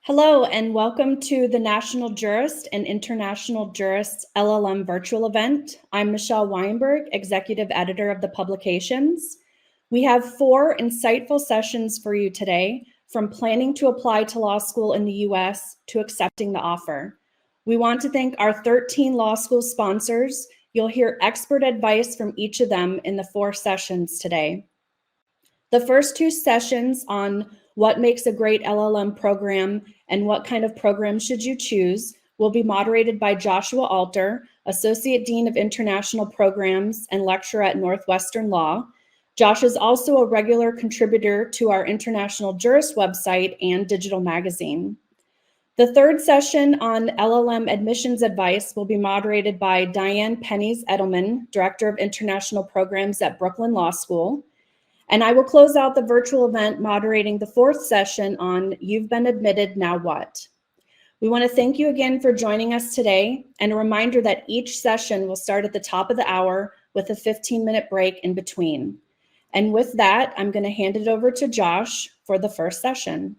Hello, and welcome to the National Jurist and International Jurist LLM virtual event. I'm Michelle Weinberg, Executive Editor of the publications. We have 4 insightful sessions for you today, from planning to apply to law school in the US to accepting the offer. We want to thank our 13 law school sponsors. You'll hear expert advice from each of them in the 4 sessions today. The first 2 sessions on what makes a great LLM program and what kind of program should you choose will be moderated by Joshua Alter, Associate Dean of International Programs and lecturer at Northwestern Law. Josh is also a regular contributor to our International Jurist website and digital magazine. The third session on LLM admissions advice will be moderated by Diane Pennies-Edelman, Director of International Programs at Brooklyn Law School. And I will close out the virtual event moderating the 4th session on You've Been Admitted, Now What? We want to thank you again for joining us today, and a reminder that each session will start at the top of the hour with a 15-minute break in between. And with that, I'm going to hand it over to Josh for the first session.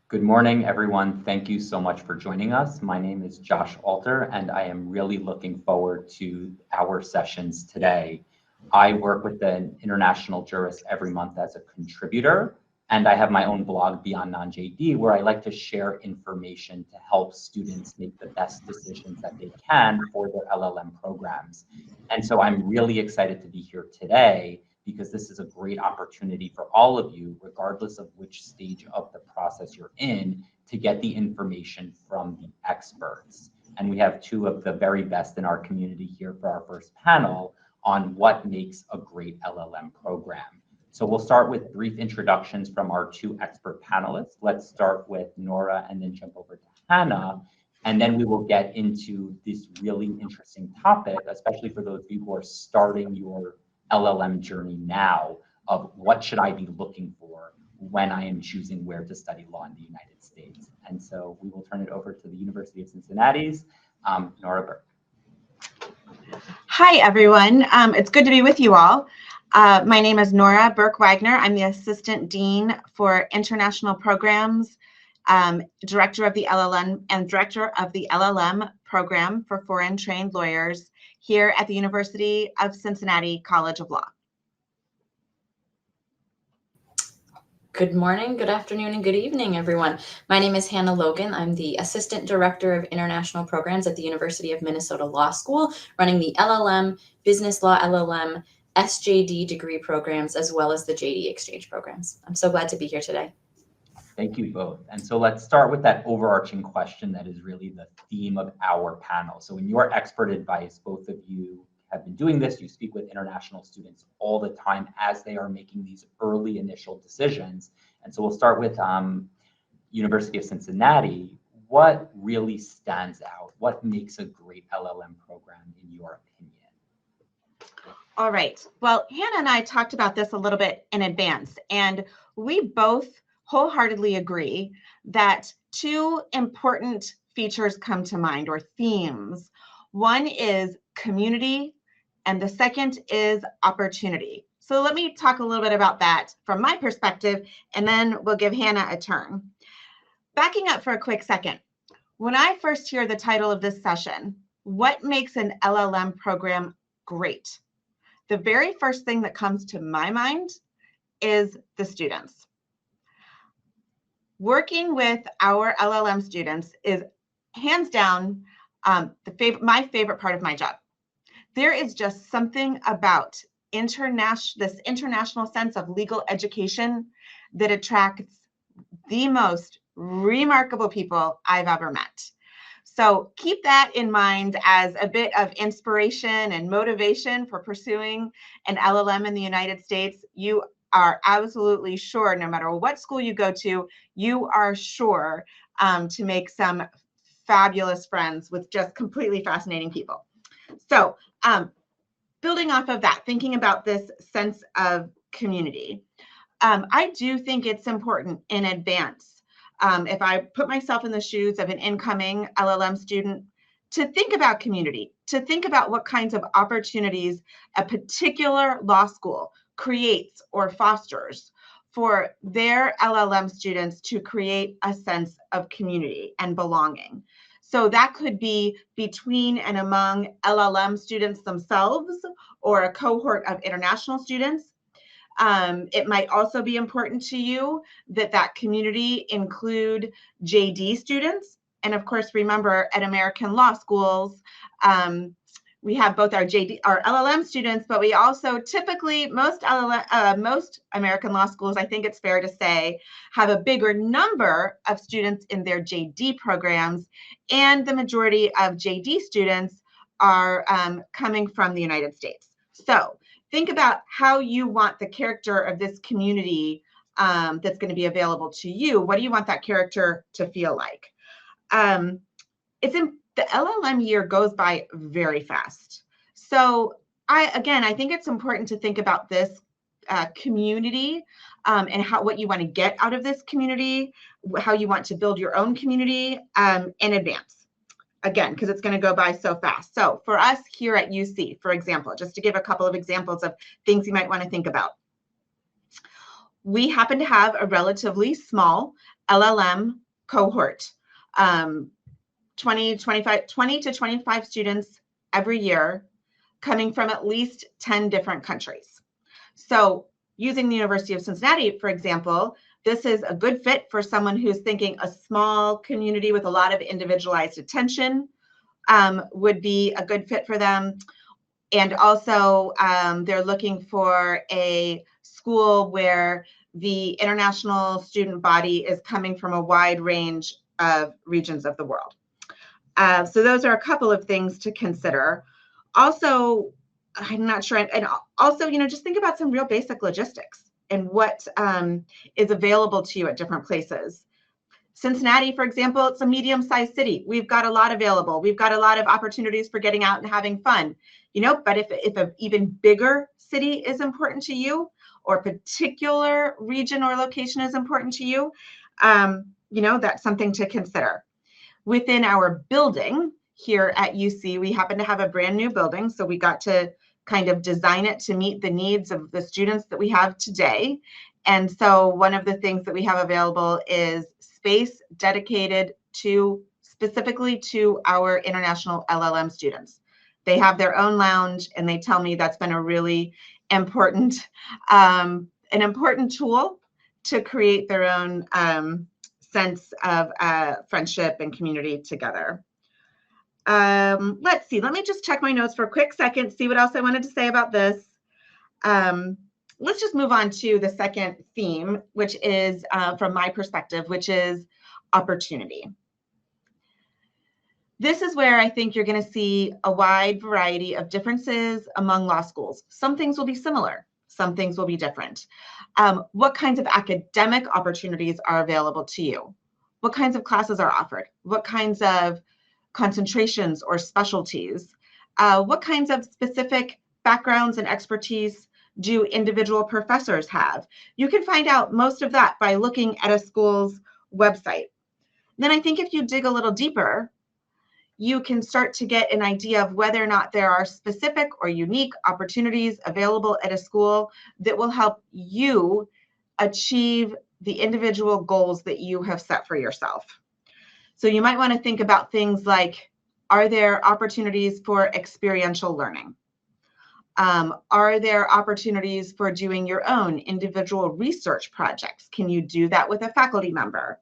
Good morning, everyone. Thank you so much for joining us. My name is Josh Alter, and I am really looking forward to our sessions today. I work with the International Jurist every month as a contributor, and I have my own blog, Beyond Non-JD, where I like to share information to help students make the best decisions that they can for their LLM programs. And so I'm really excited to be here today, because this is a great opportunity for all of you, regardless of which stage of the process you're in, to get the information from the experts. And we have 2 of the very best in our community here for our first panel on what makes a great LLM program. So we'll start with brief introductions from our 2 expert panelists. Let's start with Nora and then jump over to Hannah. And then we will get into this really interesting topic, especially for those of you who are starting your LLM journey now, of what should I be looking for when I am choosing where to study law in the United States. And so we will turn it over to the University of Cincinnati's Nora Burke. Hi, everyone. It's good to be with you all. My name is Nora Burke Wagner. I'm the Assistant Dean for International Programs, Director of the LLM, and Director of the LLM program for foreign trained lawyers here at the University of Cincinnati College of Law. Good morning, good afternoon, and good evening, everyone. My name is Hannah Logan. I'm the Assistant Director of International Programs at the University of Minnesota Law School, running the LLM, Business Law LLM, SJD degree programs, as well as the JD Exchange programs. I'm so glad to be here today. Thank you both. And so let's start with that overarching question that is really the theme of our panel. So in your expert advice, both of you have been doing this. You speak with international students all the time as they are making these early initial decisions. And so we'll start with University of Cincinnati. What really stands out? What makes a great LLM program in your opinion? All right. Well, Hannah and I talked about this a little bit in advance, and we both wholeheartedly agree that 2 important features come to mind, or themes. One is community, and the second is opportunity. So let me talk a little bit about that from my perspective, and then we'll give Hannah a turn. Backing up for a quick second, when I first hear the title of this session, what makes an LLM program great? The very first thing that comes to my mind is the students. Working with our LLM students is hands down my favorite part of my job. There is just something about this international sense of legal education that attracts the most remarkable people I've ever met. So keep that in mind as a bit of inspiration and motivation for pursuing an LLM in the United States. You are absolutely sure, no matter what school you go to, you are sure to make some fabulous friends with just completely fascinating people. So building off of that, thinking about this sense of community, I do think it's important in advance, if I put myself in the shoes of an incoming LLM student, to think about community, to think about what kinds of opportunities a particular law school creates or fosters for their LLM students to create a sense of community and belonging. So that could be between and among LLM students themselves or a cohort of international students. It might also be important to you that that community include JD students. And of course, remember at American law schools, we have both our LLM students, but we also typically, most American law schools, I think it's fair to say, have a bigger number of students in their JD programs, and the majority of JD students are coming from the United States. So think about how you want the character of this community that's going to be available to you. What do you want that character to feel like? The LLM year goes by very fast. So I think it's important to think about this community and what you want to get out of this community, how you want to build your own community in advance. Again, because it's going to go by so fast. So for us here at UC, for example, just to give a couple of examples of things you might want to think about. We happen to have a relatively small LLM cohort. 20 to 25 students every year coming from at least 10 different countries. So using the University of Cincinnati, for example, this is a good fit for someone who's thinking a small community with a lot of individualized attention would be a good fit for them. And also they're looking for a school where the international student body is coming from a wide range of regions of the world. So those are a couple of things to consider. Also, I'm not sure, and also, just think about some real basic logistics and what is available to you at different places. Cincinnati, for example, it's a medium-sized city. We've got a lot available. We've got a lot of opportunities for getting out and having fun, but if an even bigger city is important to you, or a particular region or location is important to you, that's something to consider. Within our building here at UC, we happen to have a brand new building, so we got to kind of design it to meet the needs of the students that we have today. And so one of the things that we have available is space dedicated specifically to our international LLM students. They have their own lounge, and they tell me that's been a really important, an important tool to create their own sense of friendship and community together. Let's see, let me just check my notes for a quick second, see what else I wanted to say about this. Let's just move on to the second theme, which is, from my perspective, which is opportunity. This is where I think you're going to see a wide variety of differences among law schools. Some things will be similar, some things will be different. What kinds of academic opportunities are available to you? What kinds of classes are offered? What kinds of concentrations or specialties? What kinds of specific backgrounds and expertise do individual professors have? You can find out most of that by looking at a school's website. Then I think if you dig a little deeper, you can start to get an idea of whether or not there are specific or unique opportunities available at a school that will help you achieve the individual goals that you have set for yourself. So you might want to think about things like, are there opportunities for experiential learning? Are there opportunities for doing your own individual research projects? Can you do that with a faculty member?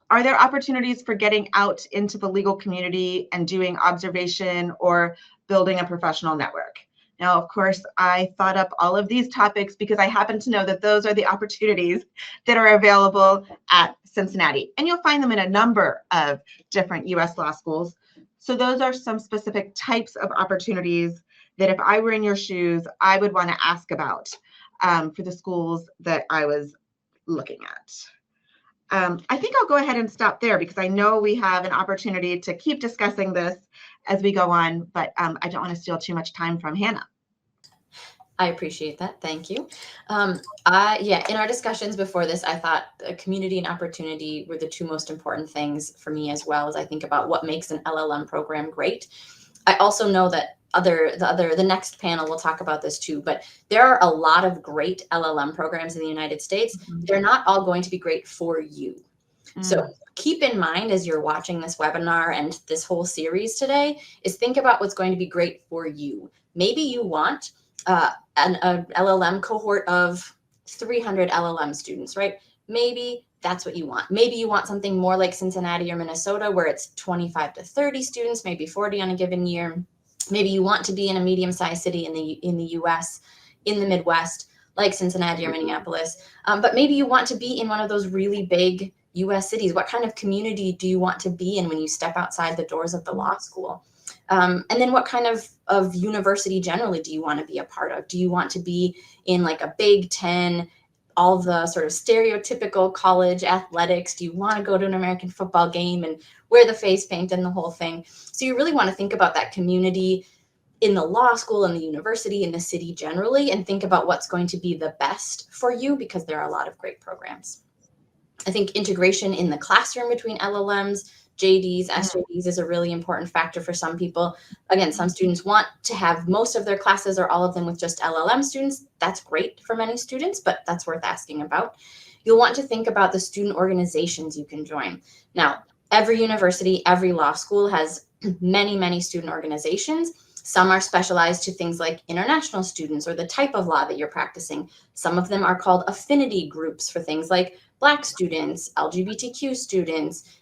Are there opportunities for getting out into the legal community and doing observation or building a professional network? Now, of course, I thought up all of these topics because I happen to know that those are the opportunities that are available at Cincinnati. And you'll find them in a number of different US law schools. So those are some specific types of opportunities that if I were in your shoes, I would want to ask about for the schools that I was looking at. I think I'll go ahead and stop there because I know we have an opportunity to keep discussing this as we go on, but I don't want to steal too much time from Hannah. I appreciate that. Thank you. Yeah, in our discussions before this, I thought community and opportunity were the two most important things for me, as well as I think about what makes an LLM program great. I also know that the next panel will talk about this too, but there are a lot of great LLM programs in the United States. They're not all going to be great for you. So keep in mind as you're watching this webinar and this whole series today is think about what's going to be great for you. Maybe you want an LLM cohort of 300 LLM students, right? Maybe that's what you want. Maybe you want something more like Cincinnati or Minnesota where it's 25 to 30 students, maybe 40 on a given year. Maybe you want to be in a medium-sized city in the US, in the Midwest, like Cincinnati or Minneapolis. But maybe you want to be in one of those really big US cities. What kind of community do you want to be in when you step outside the doors of the law school? And then what kind of university generally do you want to be a part of? Do you want to be in like a Big Ten, all the sort of stereotypical college athletics? Do you want to go to an American football game and wear the face paint and the whole thing? So you really want to think about that community in the law school, in the university, in the city generally, and think about what's going to be the best for you because there are a lot of great programs. I think integration in the classroom between LLMs, JDs, SJDs is a really important factor for some people. Again, some students want to have most of their classes or all of them with just LLM students. That's great for many students, but that's worth asking about. You'll want to think about the student organizations you can join. Now, every university, every law school has many, many student organizations. Some are specialized to things like international students or the type of law that you're practicing. Some of them are called affinity groups for things like Black students, LGBTQ students,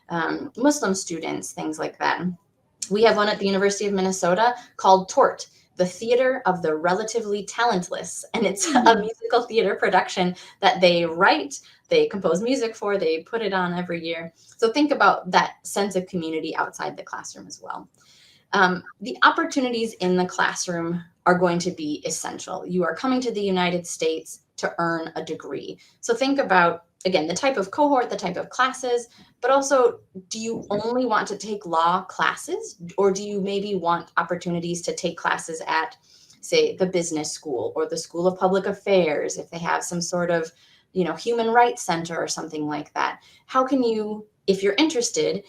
Muslim students, things like that. We have one at the University of Minnesota called TORT, the Theater of the Relatively Talentless. And it's a musical theater production that they write, they compose music for, they put it on every year. So think about that sense of community outside the classroom as well. The opportunities in the classroom are going to be essential. You are coming to the United States to earn a degree. So think about, again, the type of cohort, the type of classes, but also, do you only want to take law classes, or do you maybe want opportunities to take classes at, say, the business school or the School of Public Affairs, if they have some sort of, human rights center or something like that? How can you, if you're interested,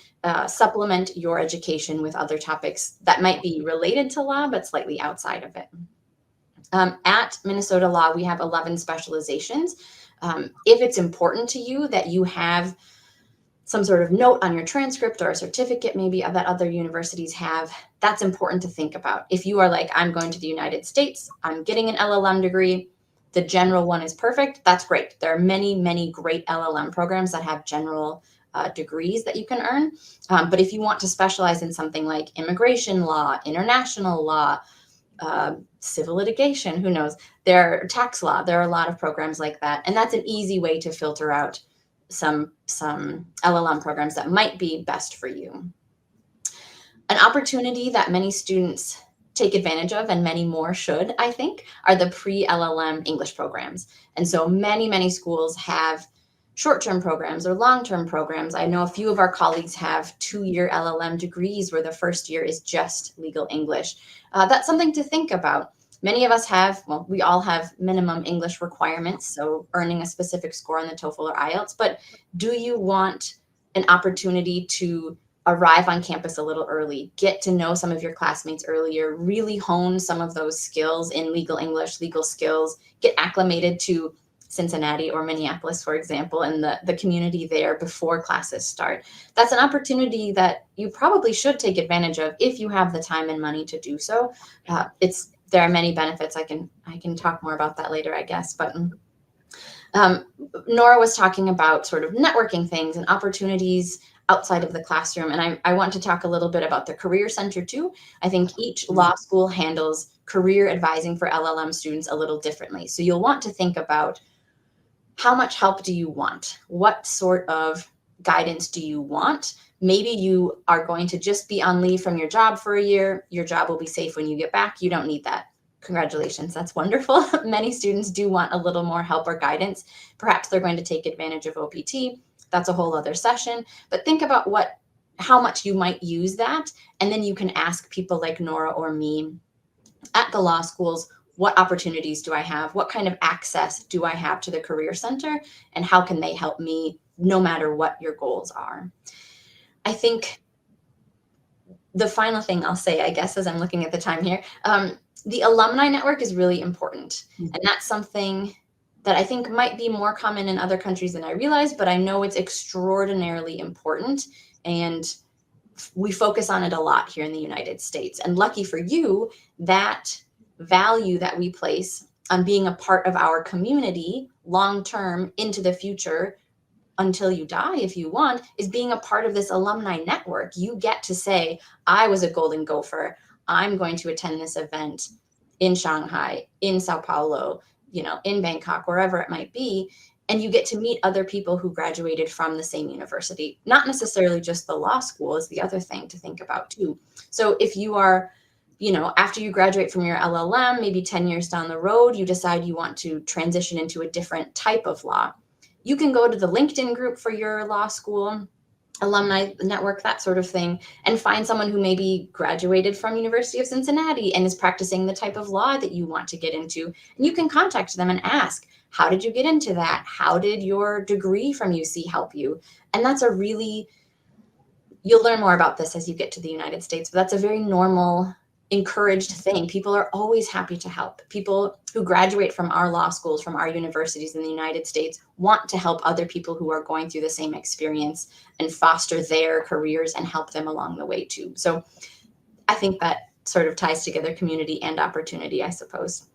supplement your education with other topics that might be related to law, but slightly outside of it? At Minnesota Law, we have 11 specializations. If it's important to you that you have some sort of note on your transcript or a certificate maybe that other universities have, that's important to think about. If you are like, I'm going to the United States, I'm getting an LLM degree, the general one is perfect, that's great. There are many, many great LLM programs that have general degrees that you can earn. But if you want to specialize in something like immigration law, international law, civil litigation, who knows, tax law, there are a lot of programs like that. And that's an easy way to filter out some LLM programs that might be best for you. An opportunity that many students take advantage of, and many more should, I think, are the pre-LLM English programs. And so many, many schools have short-term programs or long-term programs. I know a few of our colleagues have 2-year LLM degrees where the first year is just legal English. That's something to think about. Many of us have, well, we all have minimum English requirements, so earning a specific score on the TOEFL or IELTS, but do you want an opportunity to arrive on campus a little early, get to know some of your classmates earlier, really hone some of those skills in legal English, legal skills, get acclimated to Cincinnati or Minneapolis, for example, and the community there before classes start? That's an opportunity that you probably should take advantage of if you have the time and money to do so. There are many benefits. I can talk more about that later, I guess. But Nora was talking about sort of networking things and opportunities outside of the classroom. And I want to talk a little bit about the Career Center too. I think each law school handles career advising for LLM students a little differently. So you'll want to think about, how much help do you want? What sort of guidance do you want? Maybe you are going to just be on leave from your job for a year. Your job will be safe when you get back. You don't need that. Congratulations, that's wonderful. Many students do want a little more help or guidance. Perhaps they're going to take advantage of OPT. That's a whole other session. But think about how much you might use that. And then you can ask people like Nora or me at the law schools, what opportunities do I have? What kind of access do I have to the Career Center? And how can they help me no matter what your goals are? I think the final thing I'll say, I guess, as I'm looking at the time here, the alumni network is really important. And that's something that I think might be more common in other countries than I realize, but I know it's extraordinarily important. And we focus on it a lot here in the United States. And lucky for you, that value that we place on being a part of our community long-term into the future until you die, if you want, is being a part of this alumni network. You get to say, I was a Golden Gopher. I'm going to attend this event in Shanghai, in Sao Paulo, in Bangkok, wherever it might be. And you get to meet other people who graduated from the same university. Not necessarily just the law school is the other thing to think about too. So if you are, after you graduate from your LLM, maybe 10 years down the road, you decide you want to transition into a different type of law. You can go to the LinkedIn group for your law school, alumni network, that sort of thing, and find someone who maybe graduated from University of Cincinnati and is practicing the type of law that you want to get into. And you can contact them and ask, how did you get into that? How did your degree from UC help you? And that's you'll learn more about this as you get to the United States, but that's a very normal, encouraged thing. People are always happy to help. People who graduate from our law schools, from our universities in the United States, want to help other people who are going through the same experience and foster their careers and help them along the way too. So I think that sort of ties together community and opportunity, I suppose.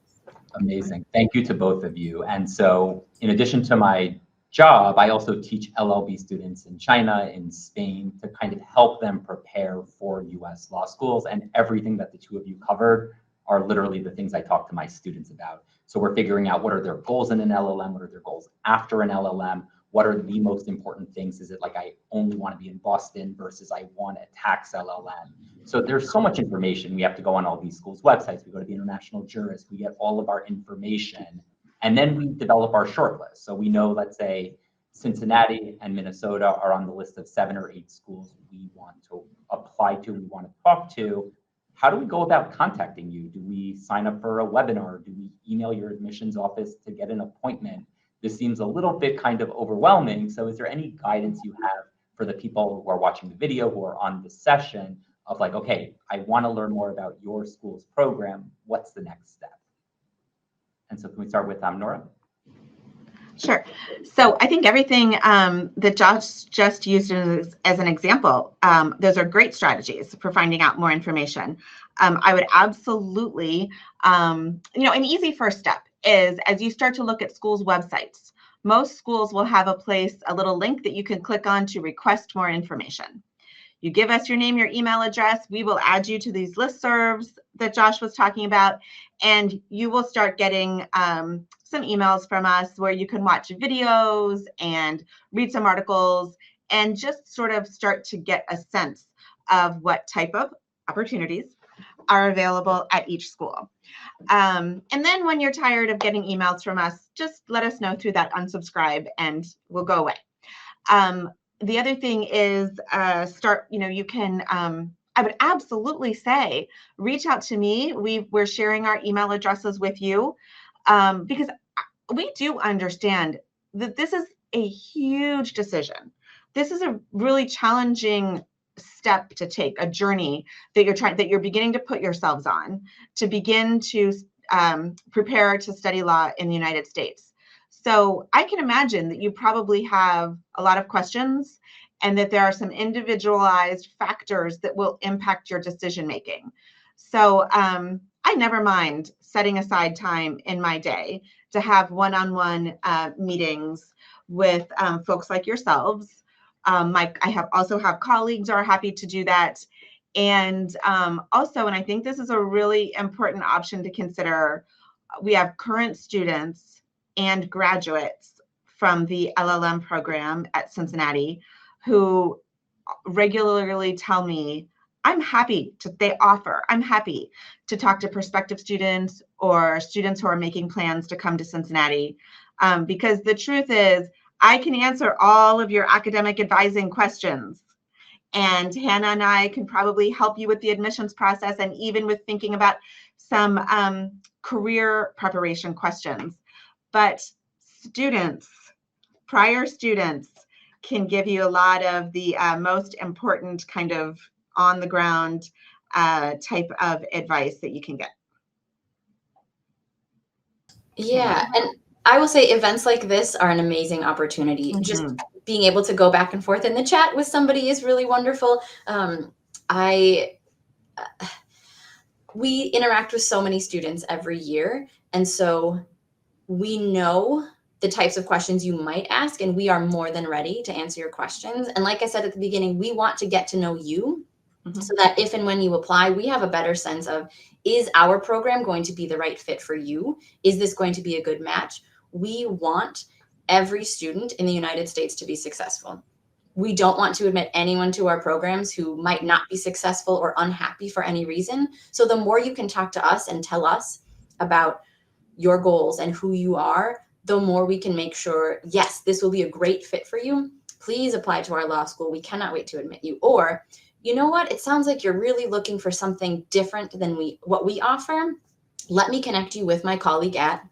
Amazing. Thank you to both of you. And so in addition to my job, I also teach LLB students in China, in Spain, to kind of help them prepare for US law schools. And everything that the two of you covered are literally the things I talk to my students about. So we're figuring out what are their goals in an LLM, what are their goals after an LLM, what are the most important things? Is it like I only want to be in Boston versus I want a tax LLM? So there's so much information. We have to go on all these schools' websites. We go to the international jurist. We get all of our information. And then we develop our shortlist. So we know, let's say, Cincinnati and Minnesota are on the list of 7 or 8 schools we want to apply to, we want to talk to. How do we go about contacting you? Do we sign up for a webinar? Do we email your admissions office to get an appointment? This seems a little bit kind of overwhelming. So is there any guidance you have for the people who are watching the video, who are on the session of like, okay, I want to learn more about your school's program. What's the next step? And so can we start with Nora? Sure. So I think everything that Josh just used as an example, those are great strategies for finding out more information. I would absolutely, an easy first step is as you start to look at schools' websites, most schools will have a little link that you can click on to request more information. You give us your name, your email address, we will add you to these listservs that Josh was talking about, and you will start getting some emails from us where you can watch videos and read some articles and just sort of start to get a sense of what type of opportunities are available at each school. And then when you're tired of getting emails from us, just let us know through that unsubscribe and we'll go away. The other thing is you can, I would absolutely say, reach out to me. We're sharing our email addresses with you because we do understand that this is a huge decision. This is a really challenging step to take, a journey that you're beginning to put yourselves on to begin to prepare to study law in the United States. So I can imagine that you probably have a lot of questions and that there are some individualized factors that will impact your decision making. So I never mind setting aside time in my day to have one-on-one meetings with folks like yourselves. I also have colleagues who are happy to do that. And also, and I think this is a really important option to consider, we have current students and graduates from the LL.M program at Cincinnati who regularly tell me, I'm happy to talk to prospective students or students who are making plans to come to Cincinnati. Because the truth is, I can answer all of your academic advising questions. And Hannah and I can probably help you with the admissions process and even with thinking about some career preparation questions. But prior students can give you a lot of the most important kind of on the ground type of advice that you can get. Yeah, and I will say events like this are an amazing opportunity. Just being able to go back and forth in the chat with somebody is really wonderful. We interact with so many students every year, and so we know the types of questions you might ask, and we are more than ready to answer your questions. And like I said at the beginning, we want to get to know you so that if and when you apply, we have a better sense of, is our program going to be the right fit for you? Is this going to be a good match? We want every student in the United States to be successful. We don't want to admit anyone to our programs who might not be successful or unhappy for any reason. So the more you can talk to us and tell us about your goals and who you are, the more we can make sure, yes, this will be a great fit for you. Please apply to our law school. We cannot wait to admit you. Or, you know what? It sounds like you're really looking for something different than what we offer. Let me connect you with my colleague at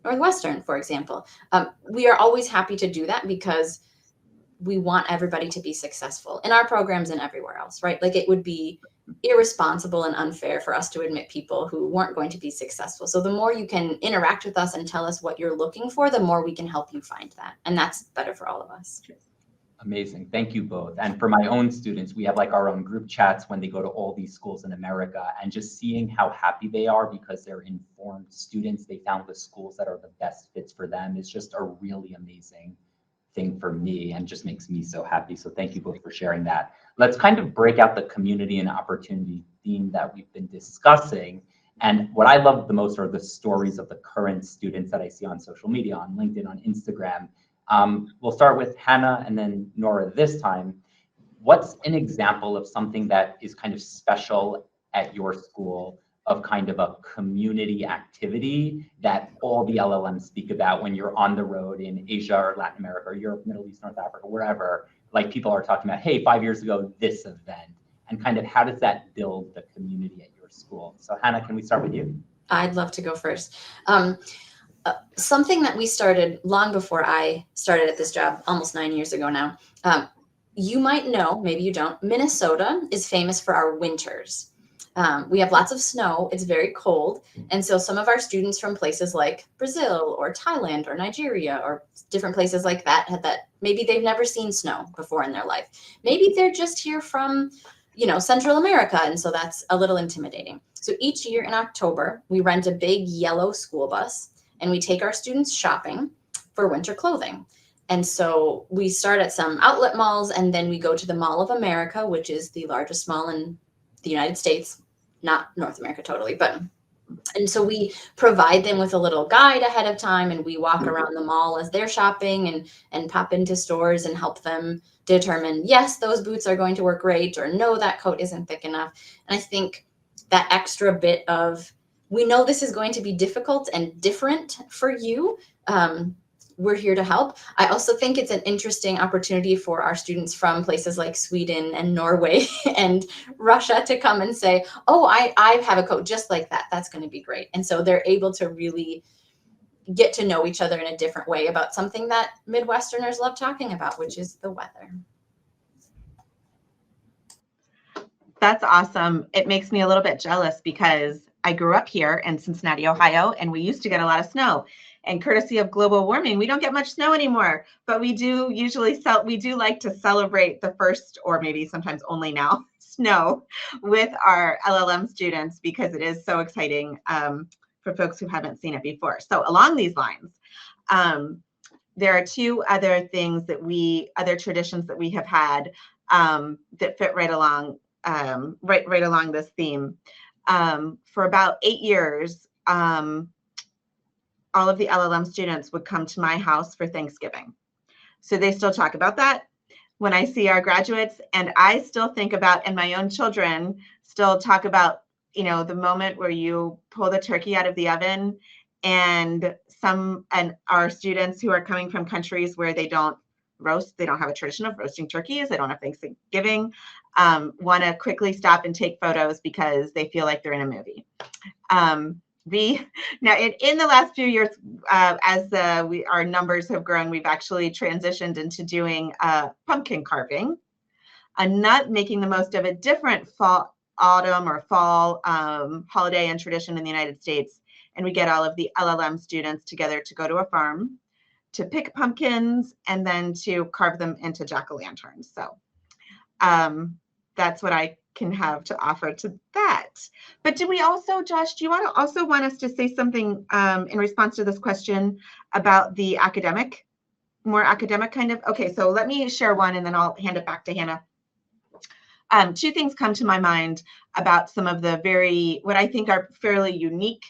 Northwestern, for example. We are always happy to do that because we want everybody to be successful in our programs and everywhere else, right? Like, it would be irresponsible and unfair for us to admit people who weren't going to be successful. So the more you can interact with us and tell us what you're looking for, the more we can help you find that. And that's better for all of us. Amazing. Thank you both. And for my own students, we have like our own group chats when they go to all these schools in America, and just seeing how happy they are because they're informed students. They found the schools that are the best fits for them is just a really amazing thing for me and just makes me so happy. So thank you both for sharing that. Let's kind of break out the community and opportunity theme that we've been discussing. And what I love the most are the stories of the current students that I see on social media, on LinkedIn, on Instagram. We'll start with Hannah and then Nora this time. What's an example of something that is kind of special at your school of kind of a community activity that all the LLMs speak about when you're on the road in Asia or Latin America or Europe, Middle East, North Africa, wherever, like people are talking about, hey, 5 years ago, this event, and kind of how does that build the community at your school? So Hannah, can we start with you? I'd love to go first. Something that we started long before I started at this job, almost 9 years ago now. You might know, maybe you don't, Minnesota is famous for our winters. We have lots of snow. It's very cold. And so some of our students from places like Brazil or Thailand or Nigeria or different places like that, maybe they've never seen snow before in their life. Maybe they're just here from, Central America. And so that's a little intimidating. So each year in October, we rent a big yellow school bus and we take our students shopping for winter clothing. And so we start at some outlet malls and then we go to the Mall of America, which is the largest mall in the United States, not North America totally, and so we provide them with a little guide ahead of time and we walk around the mall as they're shopping and pop into stores and help them determine, yes, those boots are going to work great, or no, that coat isn't thick enough. And I think that extra bit of, we know this is going to be difficult and different for you. We're here to help. I also think it's an interesting opportunity for our students from places like Sweden and Norway and Russia to come and say, oh, I have a coat just like that. That's going to be great. And so they're able to really get to know each other in a different way about something that Midwesterners love talking about, which is the weather. That's awesome. It makes me a little bit jealous because I grew up here in Cincinnati, Ohio, and we used to get a lot of snow. And courtesy of global warming, we don't get much snow anymore, but we do like to celebrate the first, or maybe sometimes only now, snow with our LL.M students because it is so exciting for folks who haven't seen it before. So along these lines, there are two other things other traditions that we have had that fit right along this theme. For about 8 years, all of the LL.M students would come to my house for Thanksgiving. So they still talk about that when I see our graduates, and I still think about, and my own children still talk about, the moment where you pull the turkey out of the oven and our students who are coming from countries where they don't have a tradition of roasting turkeys, they don't have Thanksgiving, want to quickly stop and take photos because they feel like they're in a movie. Now in the last few years, as our numbers have grown, we've actually transitioned into doing pumpkin carving. not making the most of a different autumn or fall holiday and tradition in the United States. And we get all of the LL.M students together to go to a farm, to pick pumpkins, and then to carve them into jack-o'-lanterns. So that's what I can have to offer to that. But do we also, Josh, do you want us to say something in response to this question about the more academic kind of? Okay, so let me share one and then I'll hand it back to Hannah. Two things come to my mind about some of the what I think are fairly unique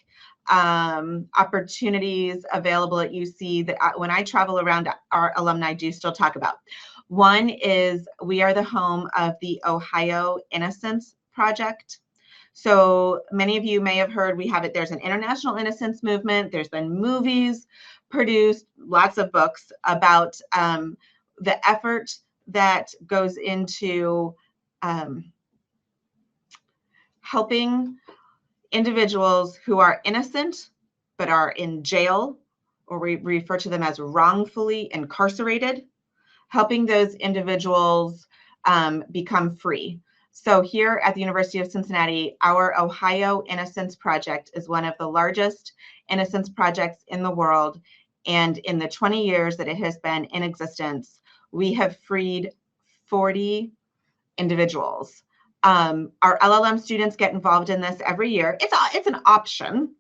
opportunities available at UC that when I travel around, our alumni do still talk about. One is we are the home of the Ohio Innocence Project. So many of you may have heard there's an international innocence movement. There's been movies produced, lots of books about the effort that goes into helping individuals who are innocent but are in jail, or we refer to them as wrongfully incarcerated, helping those individuals become free. So here at the University of Cincinnati, our Ohio Innocence Project is one of the largest innocence projects in the world. And in the 20 years that it has been in existence, we have freed 40 individuals. Our LL.M students get involved in this every year. It's an option.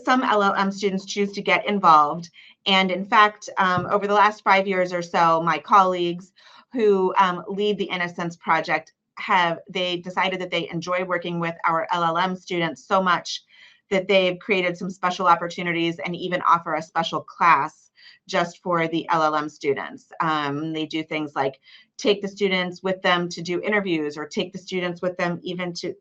Some LL.M students choose to get involved. And in fact, over the last 5 years or so, my colleagues who lead the Innocence Project they decided that they enjoy working with our LL.M students so much that they've created some special opportunities and even offer a special class just for the LL.M students. They do things like take the students with them to do interviews, or take the students with them even to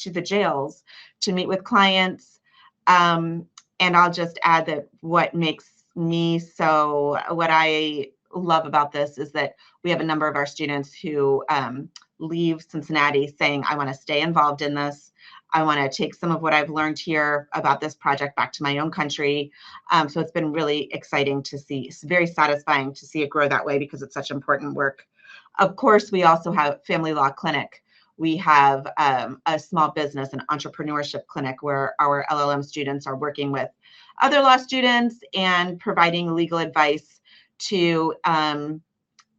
the jails to meet with clients. And I'll just add that what I love about this is that we have a number of our students who leave Cincinnati saying, I want to stay involved in this. I want to take some of what I've learned here about this project back to my own country. So it's been really exciting to see. It's very satisfying to see it grow that way because it's such important work. Of course, we also have Family Law Clinic. We have a small business and entrepreneurship clinic where our LL.M students are working with other law students and providing legal advice to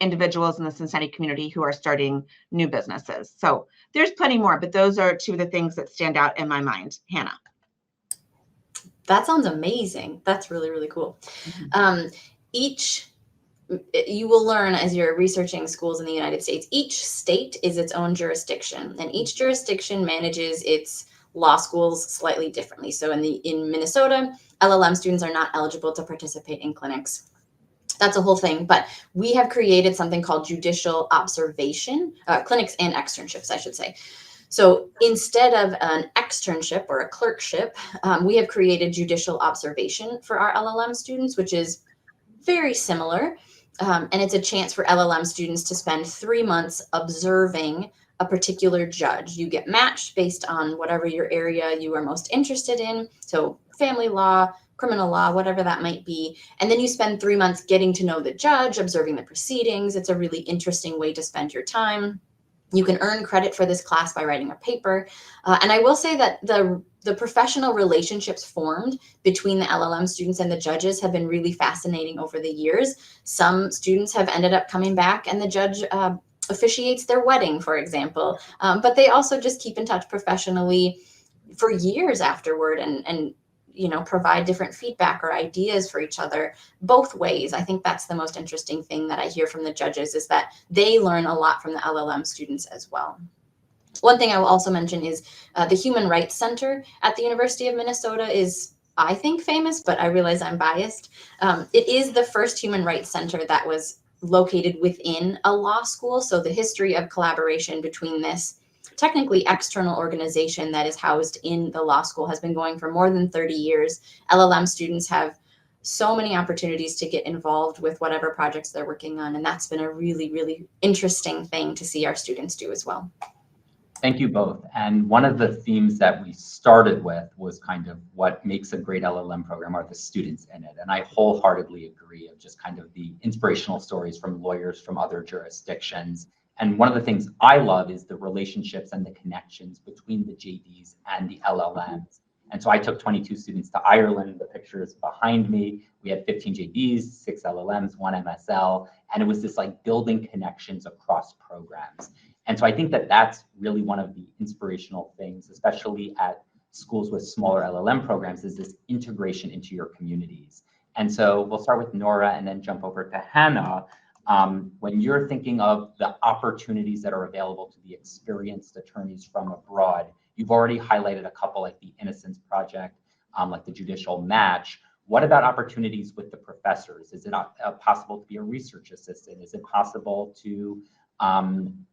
individuals in the Cincinnati community who are starting new businesses. So there's plenty more, but those are two of the things that stand out in my mind. Hannah. That sounds amazing. That's really, really cool. You will learn as you're researching schools in the United States, each state is its own jurisdiction, and each jurisdiction manages its law schools slightly differently. So in Minnesota, LL.M students are not eligible to participate in clinics. That's a whole thing, but we have created something called judicial observation, clinics and externships, I should say. So instead of an externship or a clerkship, we have created judicial observation for our LL.M students, which is very similar. And it's a chance for LL.M students to spend 3 months observing a particular judge. You get matched based on whatever your area you are most interested in. So family law, criminal law, whatever that might be. And then you spend 3 months getting to know the judge, observing the proceedings. It's a really interesting way to spend your time. You can earn credit for this class by writing a paper. And I will say that the professional relationships formed between the LL.M students and the judges have been really fascinating over the years. Some students have ended up coming back and the judge officiates their wedding, for example. But they also just keep in touch professionally for years afterward and provide different feedback or ideas for each other both ways. I think that's the most interesting thing that I hear from the judges, is that they learn a lot from the LL.M students as well. One thing I will also mention is the Human Rights Center at the University of Minnesota is, I think, famous, but I realize I'm biased. It is the first human rights center that was located within a law school. So the history of collaboration between this technically external organization that is housed in the law school has been going for more than 30 years. LL.M students have so many opportunities to get involved with whatever projects they're working on. And that's been a really, really interesting thing to see our students do as well. Thank you both. And one of the themes that we started with was kind of what makes a great LL.M program are the students in it. And I wholeheartedly agree of just kind of the inspirational stories from lawyers from other jurisdictions And one of the things I love is the relationships and the connections between the JDs and the LLMs. And so I took 22 students to Ireland. The picture is behind me. We had 15 JDs, 6 LLMs, 1 MSL, and it was this like building connections across programs. And so I think that that's really one of the inspirational things, especially at schools with smaller LLM programs, is this integration into your communities. And so we'll start with Nora and then jump over to Hannah. When you're thinking of the opportunities that are available to the experienced attorneys from abroad, you've already highlighted a couple like the Innocence Project, like the Judicial Match. What about opportunities with the professors? Is it possible to be a research assistant? Is it possible to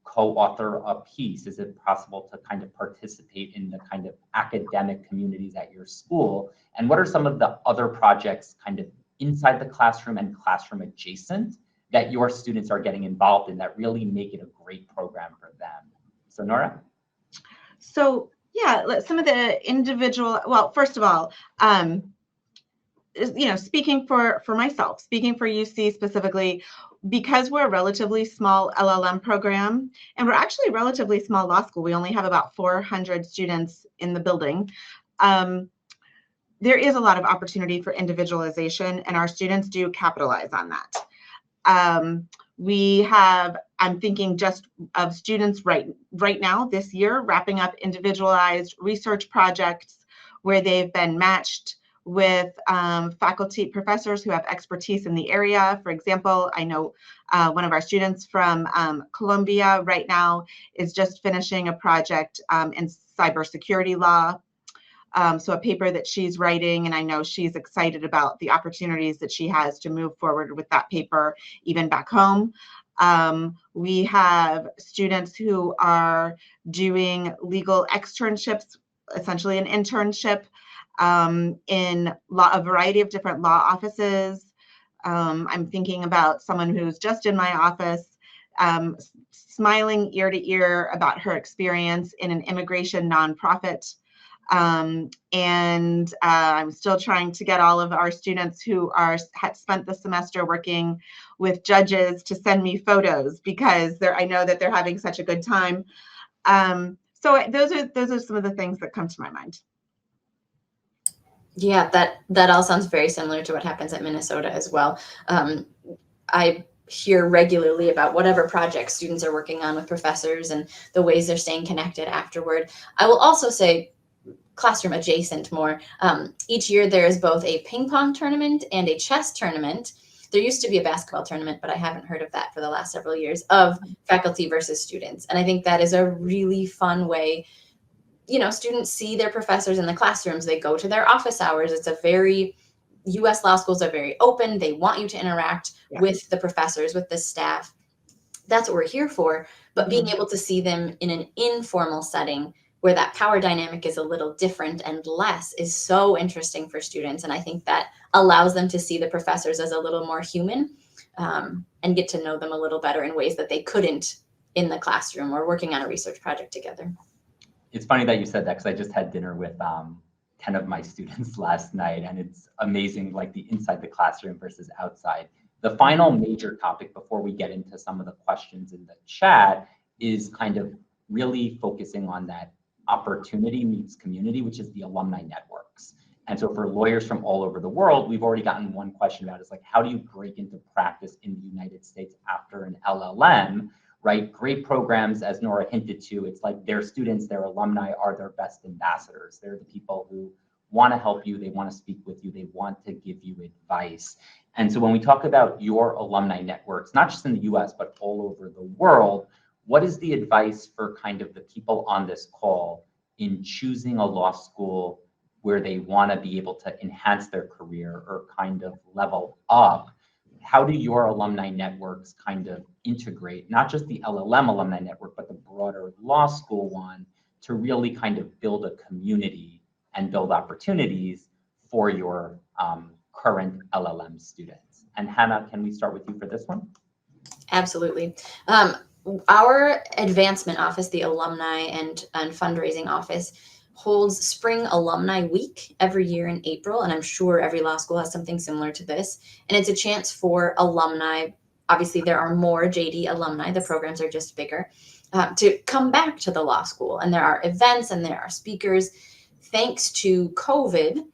co-author a piece? Is it possible to kind of participate in the kind of academic communities at your school? And what are some of the other projects kind of inside the classroom and classroom adjacent that your students are getting involved in that really make it a great program for them? So Nora? So yeah, some of the individual, well, first of all, speaking for myself, speaking for UC specifically, because we're a relatively small LLM program, and we're actually a relatively small law school, we only have about 400 students in the building. There is a lot of opportunity for individualization, and our students do capitalize on that. I'm thinking just of students right now this year, wrapping up individualized research projects where they've been matched with faculty, professors who have expertise in the area. For example, I know one of our students from Columbia right now is just finishing a project in cybersecurity law. So a paper that she's writing, and I know she's excited about the opportunities that she has to move forward with that paper, even back home. We have students who are doing legal externships, essentially an internship in a variety of different law offices. I'm thinking about someone who's just in my office, smiling ear to ear about her experience in an immigration nonprofit. And I'm still trying to get all of our students who had spent the semester working with judges to send me photos, because I know that they're having such a good time. So those are some of the things that come to my mind. Yeah, that all sounds very similar to what happens at Minnesota as well. I hear regularly about whatever projects students are working on with professors and the ways they're staying connected afterward. I will also say, classroom adjacent more. Each year there is both a ping pong tournament and a chess tournament. There used to be a basketball tournament, but I haven't heard of that for the last several years, of faculty versus students. And I think that is a really fun way. Students see their professors in the classrooms, they go to their office hours. US law schools are very open. They want you to interact with the professors, with the staff. That's what we're here for. But being able to see them in an informal setting where that power dynamic is a little different and less is so interesting for students. And I think that allows them to see the professors as a little more human, and get to know them a little better in ways that they couldn't in the classroom or working on a research project together. It's funny that you said that, because I just had dinner with 10 of my students last night, and it's amazing, like the inside the classroom versus outside. The final major topic before we get into some of the questions in the chat is kind of really focusing on that opportunity meets community, which is the alumni networks. And so for lawyers from all over the world, we've already gotten one question about, is like, how do you break into practice in the United States after an LLM? Right? Great programs, as Nora hinted to, it's like their students, their alumni are their best ambassadors. They're the people who want to help you. They want to speak with you. They want to give you advice. And so when we talk about your alumni networks, not just in the US, but all over the world, what is the advice for kind of the people on this call in choosing a law school where they want to be able to enhance their career or kind of level up? How do your alumni networks kind of integrate, not just the LLM alumni network, but the broader law school one, to really kind of build a community and build opportunities for your current LLM students? And Hannah, can we start with you for this one? Absolutely. Our advancement office, the alumni and fundraising office, holds Spring Alumni Week every year in April, and I'm sure every law school has something similar to this. And it's a chance for alumni obviously there are more JD alumni, the programs are just bigger, to come back to the law school. And there are events and there are speakers. Thanks to COVID,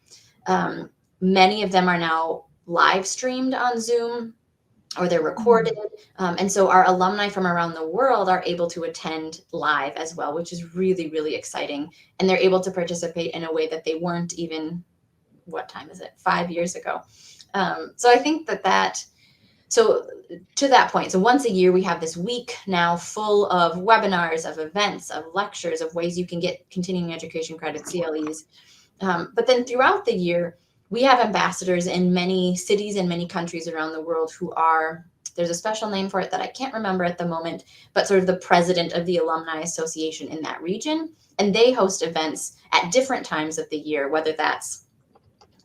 many of them are now live streamed on Zoom, or they're recorded. And so our alumni from around the world are able to attend live as well, which is really, really exciting. And they're able to participate in a way that they weren't even, what time is it, 5 years ago. So I think so to that point, so once a year, we have this week now full of webinars, of events, of lectures, of ways you can get continuing education credit, CLEs. But then throughout the year, we have ambassadors in many cities and many countries around the world who are, there's a special name for it that I can't remember at the moment, but sort of the president of the Alumni Association in that region. And they host events at different times of the year, whether that's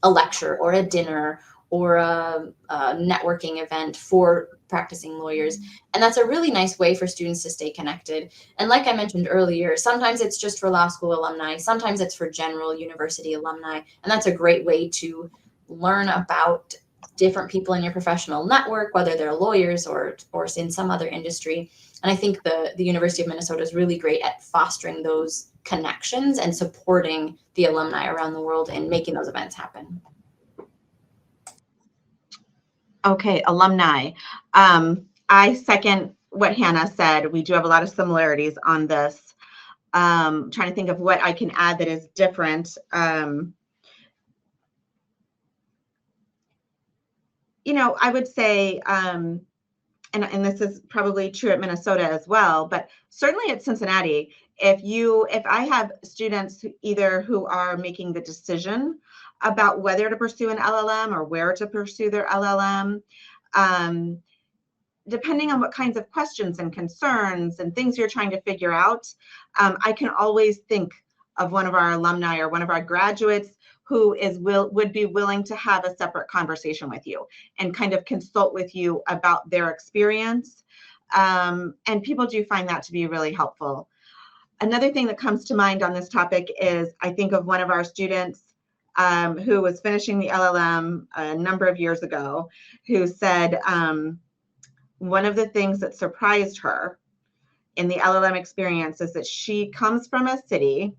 a lecture or a dinner or a networking event for practicing lawyers. And that's a really nice way for students to stay connected. And like I mentioned earlier, sometimes it's just for law school alumni, sometimes it's for general university alumni. And that's a great way to learn about different people in your professional network, whether they're lawyers or in some other industry. And I think the University of Minnesota is really great at fostering those connections and supporting the alumni around the world and making those events happen. Okay, alumni. I second what Hannah said. We do have a lot of similarities on this. Trying to think of what I can add that is different. You know, I would say, and this is probably true at Minnesota as well, but certainly at Cincinnati, if I have students either who are making the decision about whether to pursue an LLM or where to pursue their LLM, depending on what kinds of questions and concerns and things you're trying to figure out, I can always think of one of our alumni or one of our graduates who would be willing to have a separate conversation with you and kind of consult with you about their experience. And people do find that to be really helpful. Another thing that comes to mind on this topic is I think of one of our students who was finishing the LLM a number of years ago, who said one of the things that surprised her in the LLM experience is that she comes from a city,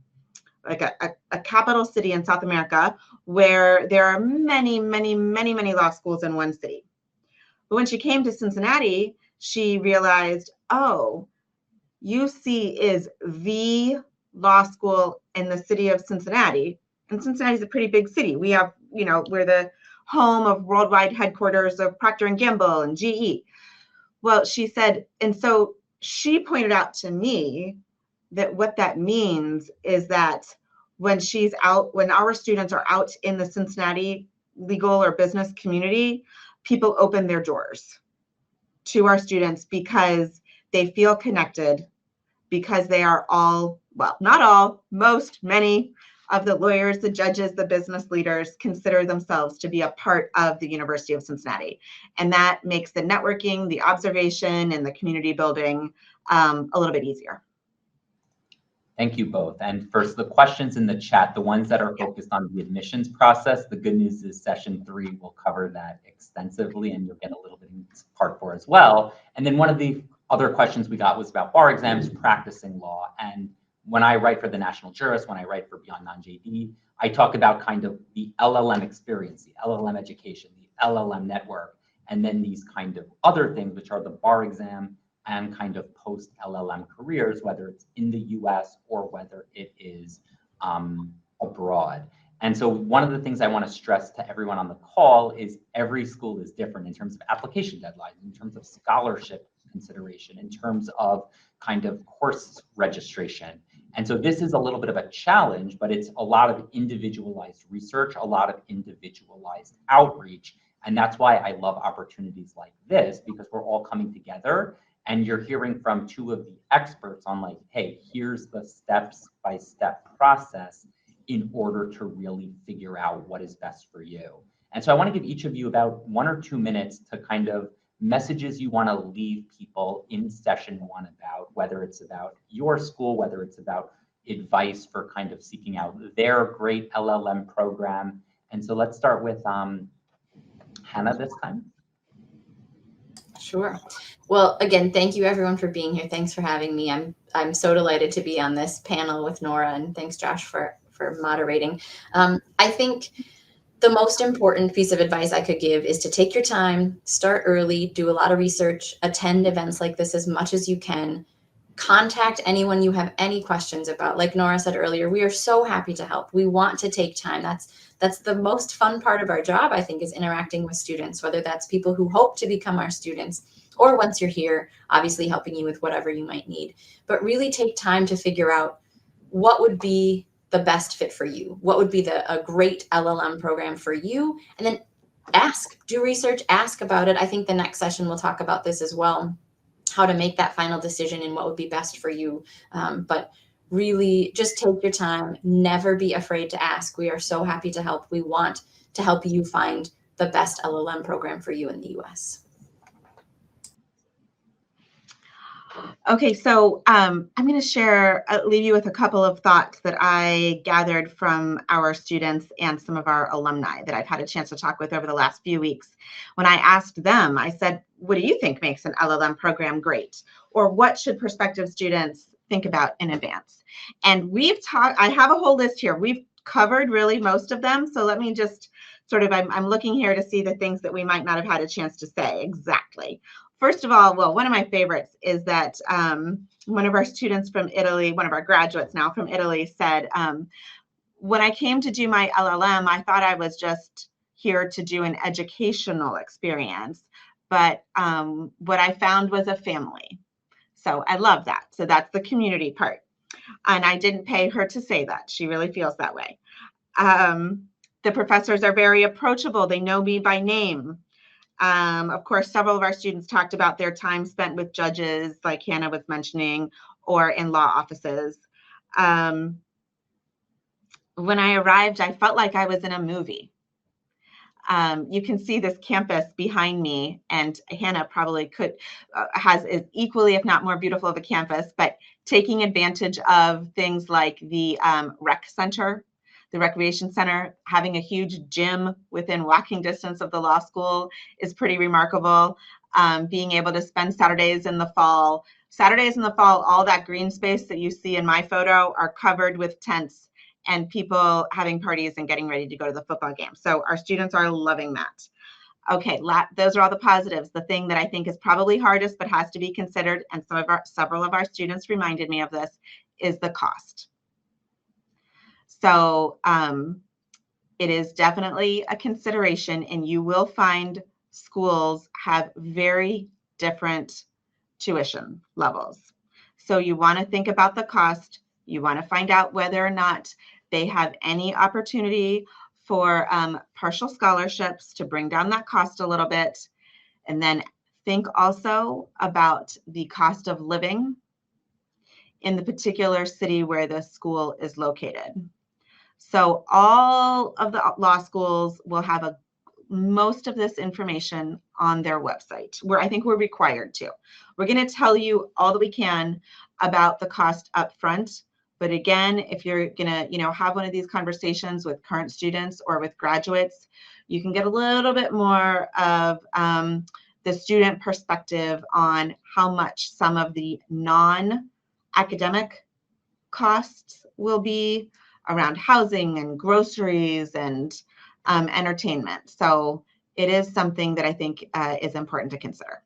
like a capital city in South America, where there are many, many, many, many law schools in one city. But when she came to Cincinnati, she realized, oh, UC is the law school in the city of Cincinnati. And Cincinnati is a pretty big city. We have, you know, we're the home of worldwide headquarters of Procter & Gamble and GE. Well, she said, and so she pointed out to me that what that means is that when she's out, when our students are out in the Cincinnati legal or business community, people open their doors to our students because they feel connected, because they are all, well, not all, most, many of the lawyers, the judges, the business leaders consider themselves to be a part of the University of Cincinnati. And that makes the networking, the observation, and the community building a little bit easier. Thank you both. And first, the questions in the chat, the ones that are focused on the admissions process, the good news is session 3 will cover that extensively, and you'll get a little bit in part 4 as well. And then one of the other questions we got was about bar exams, practicing law. And when I write for the National Jurist, when I write for Beyond Non-JD, I talk about kind of the LLM experience, the LLM education, the LLM network, and then these kind of other things, which are the bar exam and kind of post LLM careers, whether it's in the US or whether it is abroad. And so one of the things I want to stress to everyone on the call is every school is different in terms of application deadlines, in terms of scholarship consideration, in terms of kind of course registration. And so this is a little bit of a challenge, but it's a lot of individualized research, a lot of individualized outreach. And that's why I love opportunities like this, because we're all coming together and you're hearing from 2 of the experts on like, hey, here's the step-by-step process in order to really figure out what is best for you. And so I want to give each of you about 1 or 2 minutes to kind of messages you want to leave people in session 1 about, whether it's about your school, whether it's about advice for kind of seeking out their great LLM program. And so let's start with Hannah this time. Sure. Well, again, thank you everyone for being here. Thanks for having me. I'm so delighted to be on this panel with Nora, and thanks Josh for moderating. I think the most important piece of advice I could give is to take your time, start early, do a lot of research, attend events like this as much as you can. Contact anyone you have any questions about. Like Nora said earlier, we are so happy to help. We want to take time. That's the most fun part of our job, I think, is interacting with students, whether that's people who hope to become our students, or once you're here, obviously helping you with whatever you might need. But really take time to figure out what would be the best fit for you. What would be a great LLM program for you? And then do research, ask about it. I think the next session we'll talk about this as well, how to make that final decision and what would be best for you. But really just take your time, never be afraid to ask. We are so happy to help. We want to help you find the best LLM program for you in the US. Okay, so I'm going to leave you with a couple of thoughts that I gathered from our students and some of our alumni that I've had a chance to talk with over the last few weeks. When I asked them, I said, what do you think makes an LLM program great? Or what should prospective students think about in advance? And I have a whole list here. We've covered really most of them. So let me just I'm looking here to see the things that we might not have had a chance to say exactly. First of all, well, one of my favorites is that one of our students from Italy, one of our graduates now from Italy said, when I came to do my LLM, I thought I was just here to do an educational experience, but what I found was a family. So I love that. So that's the community part. And I didn't pay her to say that. She really feels that way. The professors are very approachable. They know me by name. Of course, several of our students talked about their time spent with judges, like Hannah was mentioning, or in law offices. When I arrived, I felt like I was in a movie. You can see this campus behind me, and Hannah probably is equally, if not more beautiful of a campus, but taking advantage of things like the rec center, the recreation center, having a huge gym within walking distance of the law school is pretty remarkable. Being able to spend Saturdays in the fall, all that green space that you see in my photo are covered with tents and people having parties and getting ready to go to the football game. So our students are loving that. Okay, those are all the positives. The thing that I think is probably hardest but has to be considered, and several of our students reminded me of this, is the cost. So it is definitely a consideration, and you will find schools have very different tuition levels. So you want to think about the cost. You want to find out whether or not they have any opportunity for partial scholarships to bring down that cost a little bit. And then think also about the cost of living in the particular city where the school is located. So all of the law schools will have most of this information on their website, where I think we're required to. We're going to tell you all that we can about the cost up front. But again, if you're going to, have one of these conversations with current students or with graduates, you can get a little bit more of the student perspective on how much some of the non-academic costs will be around housing and groceries and entertainment. So it is something that I think is important to consider.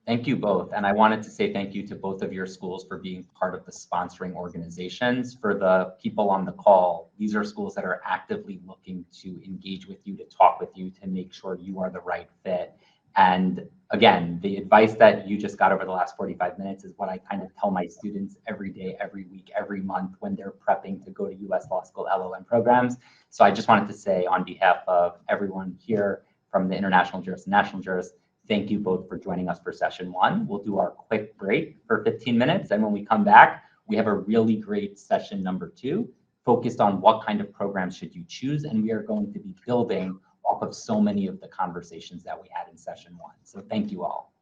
Thank you both. And I wanted to say thank you to both of your schools for being part of the sponsoring organizations. For the people on the call, these are schools that are actively looking to engage with you, to talk with you, to make sure you are the right fit. And again, the advice that you just got over the last 45 minutes is what I kind of tell my students every day, every week, every month when they're prepping to go to US Law School LLM programs. So I just wanted to say on behalf of everyone here from the International Jurist and National Jurist, thank you both for joining us for session one. We'll do our quick break for 15 minutes. And when we come back, we have a really great session number 2 focused on what kind of programs should you choose. And we are going to be building off of so many of the conversations that we had in session 1. So thank you all.